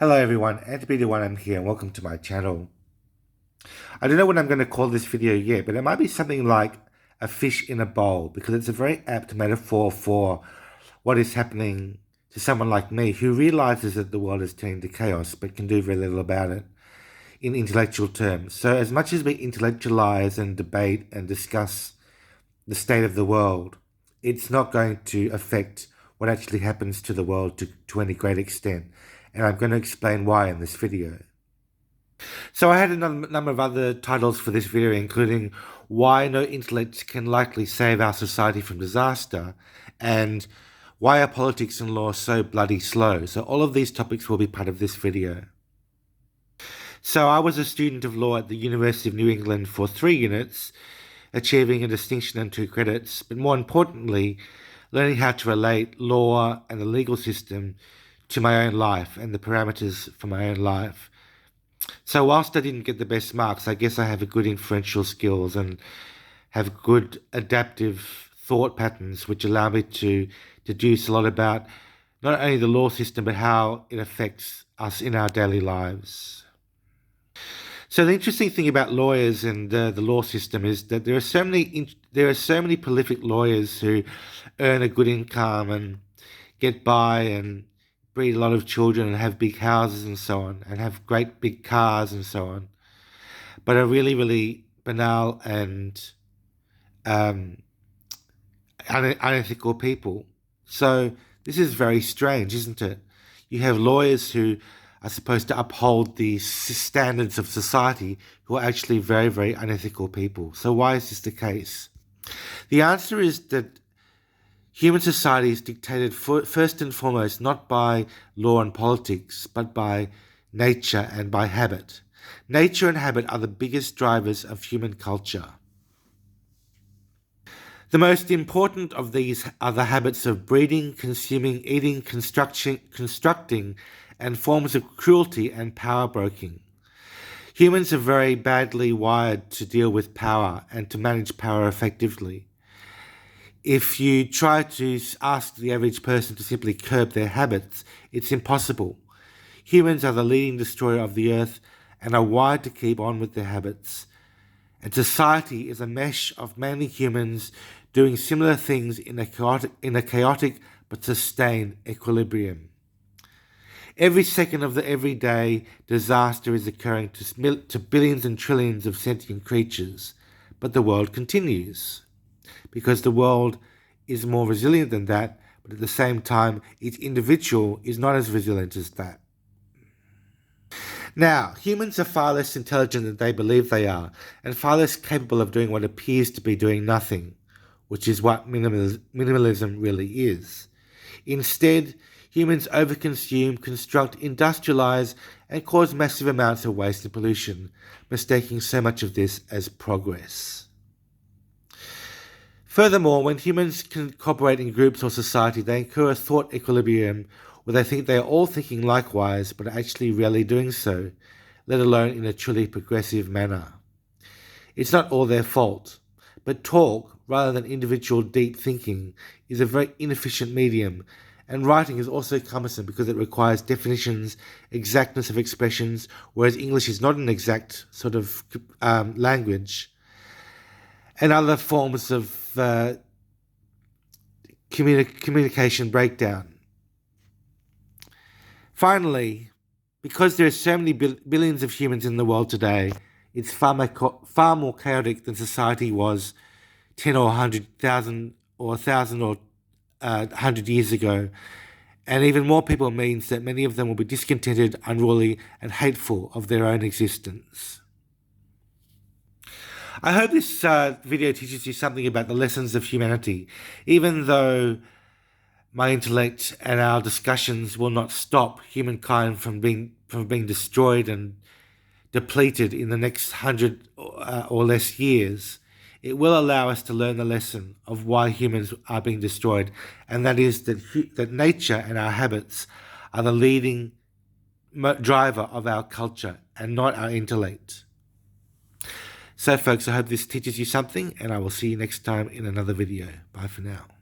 Hello everyone, Antibeat1 here and welcome to my channel. I don't know what I'm going to call this video yet, but it might be something like a fish in a bowl because it's a very apt metaphor for what is happening to someone like me who realizes that the world is turning to chaos but can do very little about it in intellectual terms. So as much as we intellectualize and debate and discuss the state of the world, it's not going to affect what actually happens to the world to any great extent. And I'm going to explain why in this video. So I had a number of other titles for this video, including why no intellect can likely save our society from disaster, and why are politics and law so bloody slow. So all of these topics will be part of this video. So I was a student of law at the University of New England for 3 units, achieving a distinction and 2 credits, but more importantly, learning how to relate law and the legal system to my own life and the parameters for my own life. So whilst I didn't get the best marks, I guess I have a good inferential skills and have good adaptive thought patterns which allow me to deduce a lot about not only the law system but how it affects us in our daily lives. So the interesting thing about lawyers and the law system is that there are so many prolific lawyers who earn a good income and get by and breed a lot of children and have big houses and so on, and have great big cars and so on, but are really, really banal and unethical people. So this is very strange, isn't it? You have lawyers who are supposed to uphold the standards of society who are actually very, very unethical people. So why is this the case? The answer is that human society is dictated first and foremost not by law and politics, but by nature and by habit. Nature and habit are the biggest drivers of human culture. The most important of these are the habits of breeding, consuming, eating, constructing, and forms of cruelty and power broking. Humans are very badly wired to deal with power and to manage power effectively. If you try to ask the average person to simply curb their habits, it's impossible. Humans are the leading destroyer of the earth and are wired to keep on with their habits. And society is a mesh of many humans doing similar things in a chaotic but sustained equilibrium. Every second of the everyday disaster is occurring to billions and trillions of sentient creatures, but the world continues. Because the world is more resilient than that, but at the same time, each individual is not as resilient as that. Now, humans are far less intelligent than they believe they are, and far less capable of doing what appears to be doing nothing, which is what minimalism really is. Instead, humans overconsume, construct, industrialize, and cause massive amounts of waste and pollution, mistaking so much of this as progress. Furthermore, when humans can cooperate in groups or society, they incur a thought equilibrium where they think they are all thinking likewise, but are actually rarely doing so, let alone in a truly progressive manner. It's not all their fault, but talk, rather than individual deep thinking, is a very inefficient medium, and writing is also cumbersome because it requires definitions, exactness of expressions, whereas English is not an exact sort of language, and other forms of communication breakdown. Finally, because there are so many billions of humans in the world today, it's far more chaotic than society was 10 or 100,000 or 1,000 or 100 years ago. And even more people means that many of them will be discontented, unruly, and hateful of their own existence. I hope this video teaches you something about the lessons of humanity, even though my intellect and our discussions will not stop humankind from being destroyed and depleted in the next 100 or less years. It will allow us to learn the lesson of why humans are being destroyed, and that is that nature and our habits are the leading driver of our culture and not our intellect. So folks, I hope this teaches you something, and I will see you next time in another video. Bye for now.